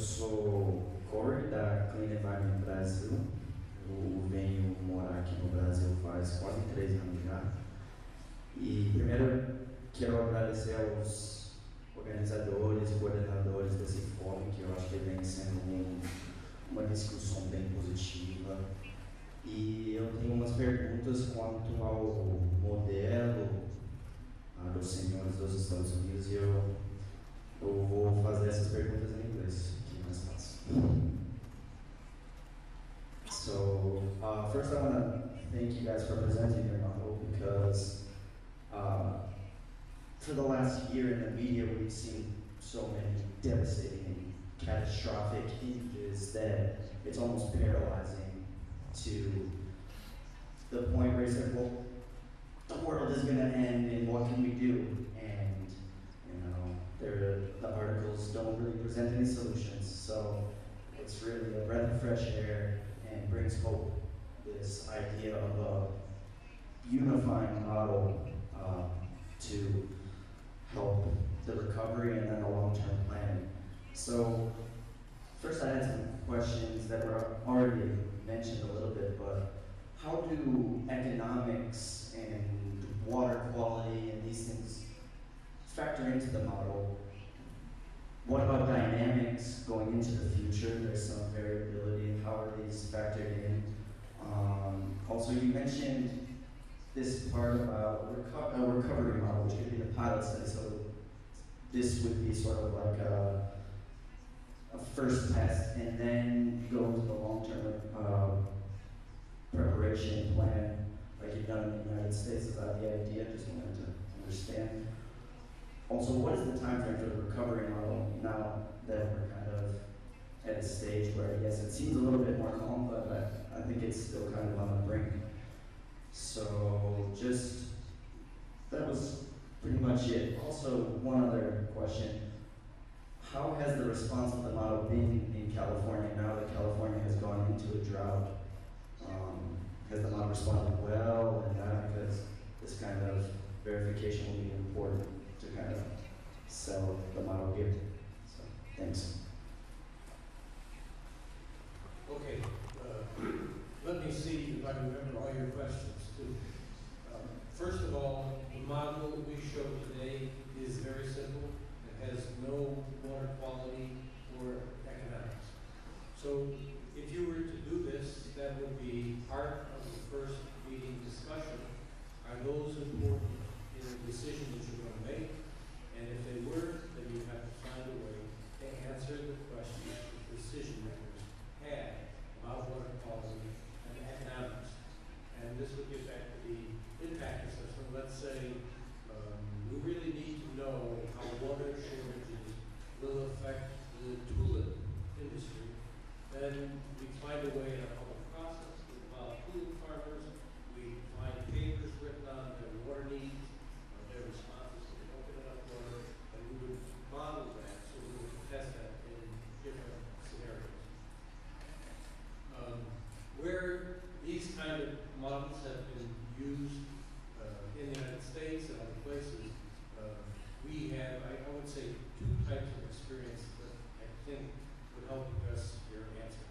sou Corey, da Clean Environment Brasil. Eu venho morar aqui no Brasil faz quase 3 anos já. E primeiro quero agradecer aos organizadores e coordenadores desse fórum, que eu acho que vem sendo uma discussão bem positiva. E eu tenho umas perguntas quanto ao modelo dos senhores dos Estados Unidos, e eu vou fazer essas perguntas em inglês, que é mais fácil. So, first I want to thank you guys for presenting your model, because for the last year in the media we've seen so many devastating and catastrophic images that it's almost paralyzing, to the point where it's like, well, the world is going to end and what can we do? And the articles don't really present any solutions, so it's really a breath of fresh air and brings hope, this idea of a unifying model to help the recovery and then the long-term planning. So first I had some questions that were already mentioned a little bit, but how do economics and water quality and these things factor into the model? What about dynamics going into the future? There's some variability. How are these factored in? Also, you mentioned this part about a recovery model, which could be the pilot study. So this would be sort of like a first test, and then you go into the long-term preparation plan, like you've done in the United States. Is that the idea? Just wanted to understand. Also, what is the time frame for the recovery model now that we're kind of at a stage where, yes, it seems a little bit more calm, but I think it's still kind of on the brink. So that was pretty much it. Also, one other question. How has the response of the model been in California now that California has gone into a drought? Has the model responded well, and that because this kind of verification will be important to kind of sell the model here. So, thanks. Okay, let me see if I can remember all your questions too. First of all, the model that we showed today is very simple. It has no water quality or economics. So if you were to do this, that would be part of the first meeting discussion. Are those important in the decision that you're going to make? And if they were, then you have to find a way to answer the questions that decision makers had about water quality and economics. And this would get back to the impact assessment. Let's say we really need to know how water shortages will affect the tulip industry. Then we find a way in a public process to involve tulip farmers. We find papers written on their water needs, their responses to the opening up water, and we would model that so we would test that in different scenarios. Where these kind of models have been used in the United States and other places, we have, I would say, 2 types of experience that I think would help address your answer.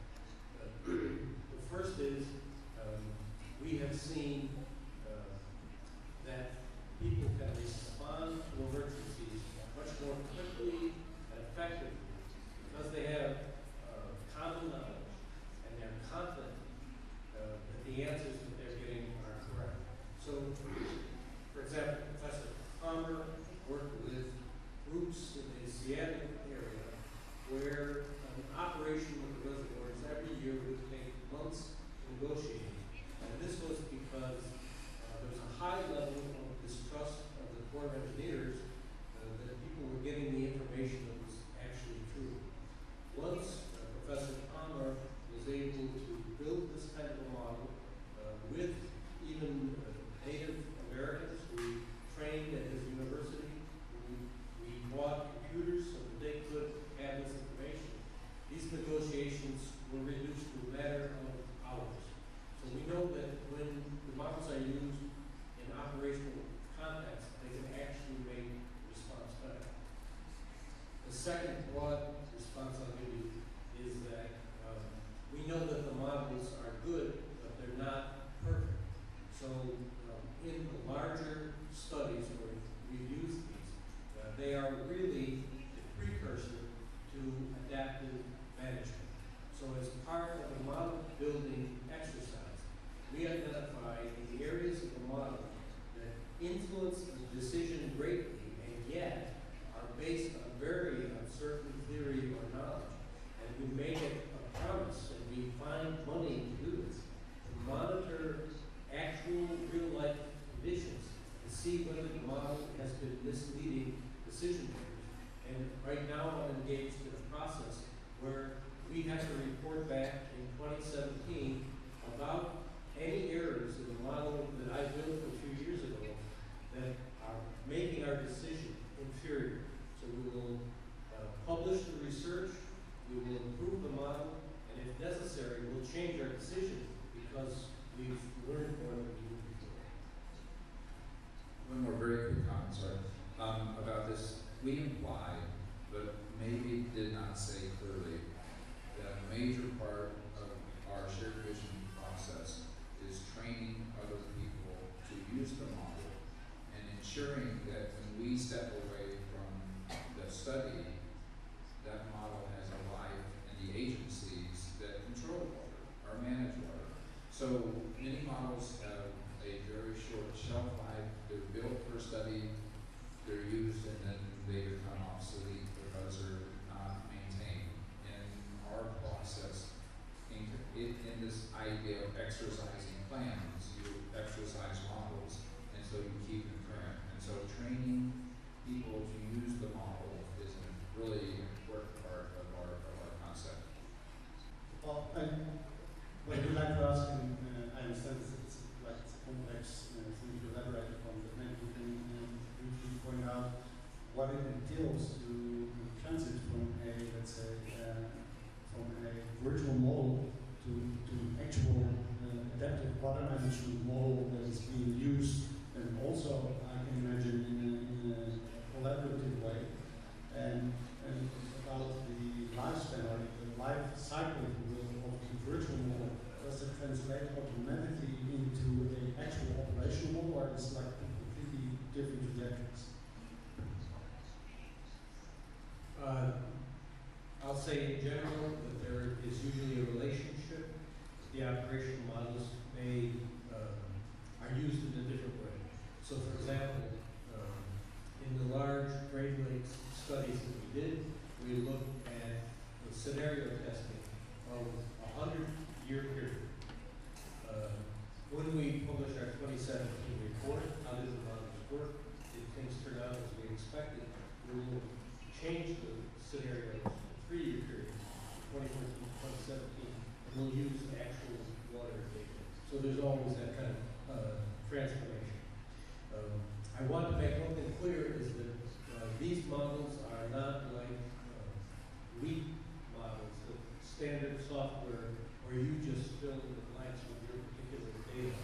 we have to report back in 2017 about any errors in the model that I built a few years ago that are making our decision inferior. So we will publish the research, we will improve the model, and if necessary, we'll change our decision because we've learned more than we did before. One more very quick comment, sorry, about this. We implied, but maybe did not say clearly, that a major part of our shared vision process is training other people to use the model and ensuring that when we step away from the study, that model has a life in the agencies that control water or manage water. So many models have a very short shelf life. They're built for study, they're used, and then they become obsolete because they're not maintained. In our process, in this idea of exercising plans, you exercise models, and so you keep them current. And so training people to use the model is a really important part of our concept. Well, what I'd like to ask, and I understand it's like it's a complex thing to elaborate upon, but maybe you can briefly point out what it entails to transit from a, let's say, from a virtual model to actual adaptive water management model that is being used, and also I can imagine in a collaborative way, and about the lifespan or the life cycle, if you will, of the virtual model. Does it translate automatically into an actual operational model, or is it like completely different trajectories? I'll say in general that there is usually a relationship. The operational models are used in a different way. So for example, in the large Great Lakes studies that we did, we looked at the scenario testing of a 100-year period. When we published our 2017 report, how did the models work? Did things turn out as we expected? We will change the scenarios to a 3-year period, 2014 to 2017, and we'll use actual water data. So there's always that kind of transformation. I want to make one thing clear is that these models are not like weak models, the standard software where you just fill in the blanks with your particular data.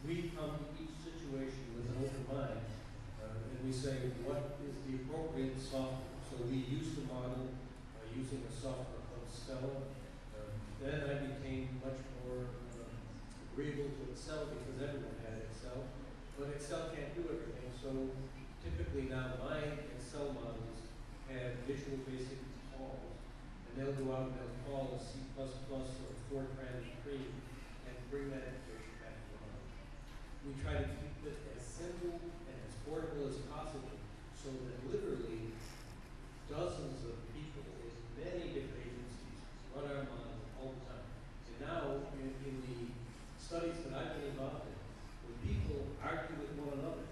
We come to each situation with an open mind, and we say, what is the appropriate software? So we used the model using a software called Stella. Then I became much more agreeable to Excel because everyone had Excel. But Excel can't do everything, so typically now my Excel models have Visual Basic calls, and they'll go out and they'll call a C++ or Fortran tree and bring that information back to the model. We try to keep it as simple and as portable as possible so that literally dozens of people in many different agencies run our model all the time. And now, in the studies that I've been involved in, when people argue with one another,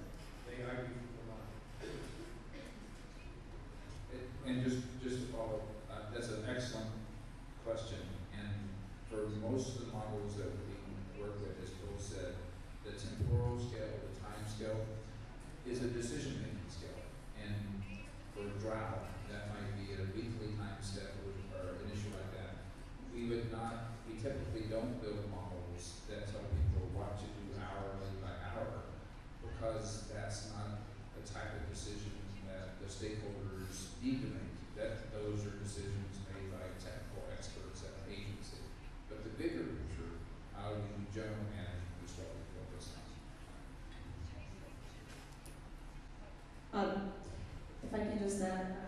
they argue with the model. And just to follow, that's an excellent question. And for most of the models that we work with, as Bill said, the temporal scale, the time scale, is a decision-making scale. And for drought, that might be a weekly time step or an issue like that. We typically don't build models that tell people what to do hourly by hour, because that's not the type of decision that the stakeholders need to make. Those are decisions made by technical experts at an agency. But the bigger picture, how do you general management is what we focus on. If I can just add,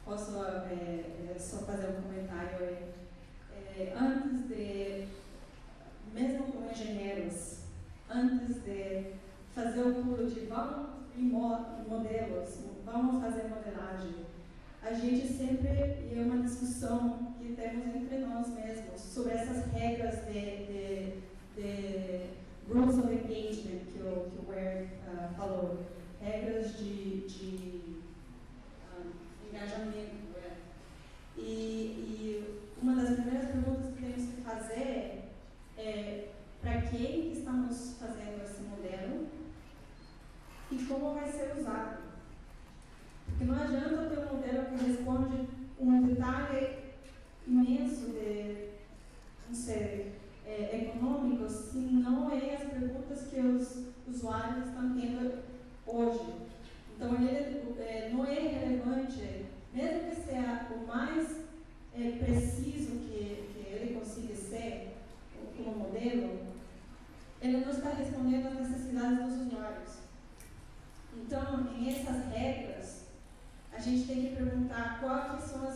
posso só fazer comentário aí. Antes de, mesmo como engenheiros, antes de fazer o pulo de vamos modelos, vamos fazer modelagem, a gente sempre ia uma discussão que temos entre nós mesmos sobre essas regras de rules of engagement que o Ware falou, regras de engajamento, preciso que ele consiga ser como modelo, ele não está respondendo às necessidades dos usuários. Então, em essas regras, a gente tem que perguntar quais são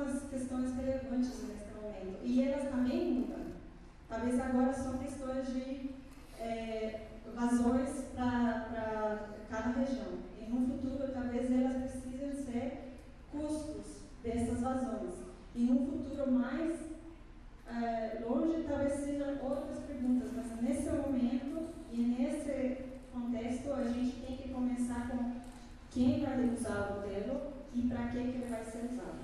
as questões relevantes nesse momento. E elas também mudam. Talvez agora são questões de vazões para cada região. E no futuro, talvez elas precisem ser custos dessas vazões. E num futuro mais longe, talvez sejam outras perguntas. Mas nesse momento e nesse contexto, a gente tem que começar com quem vai usar o modelo e para que ele vai ser usado.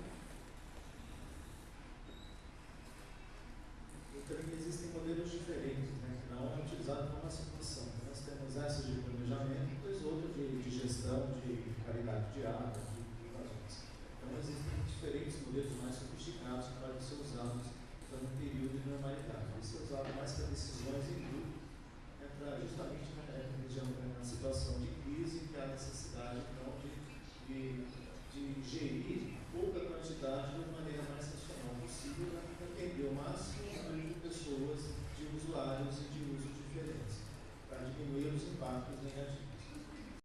Eu creio que existem modelos diferentes, né, que não é utilizado para uma situação. Nós temos essas de planejamento, depois outras de gestão, de qualidade de água, de vazões. Então existem diferentes modelos mais sofisticados que podem ser usados para um período e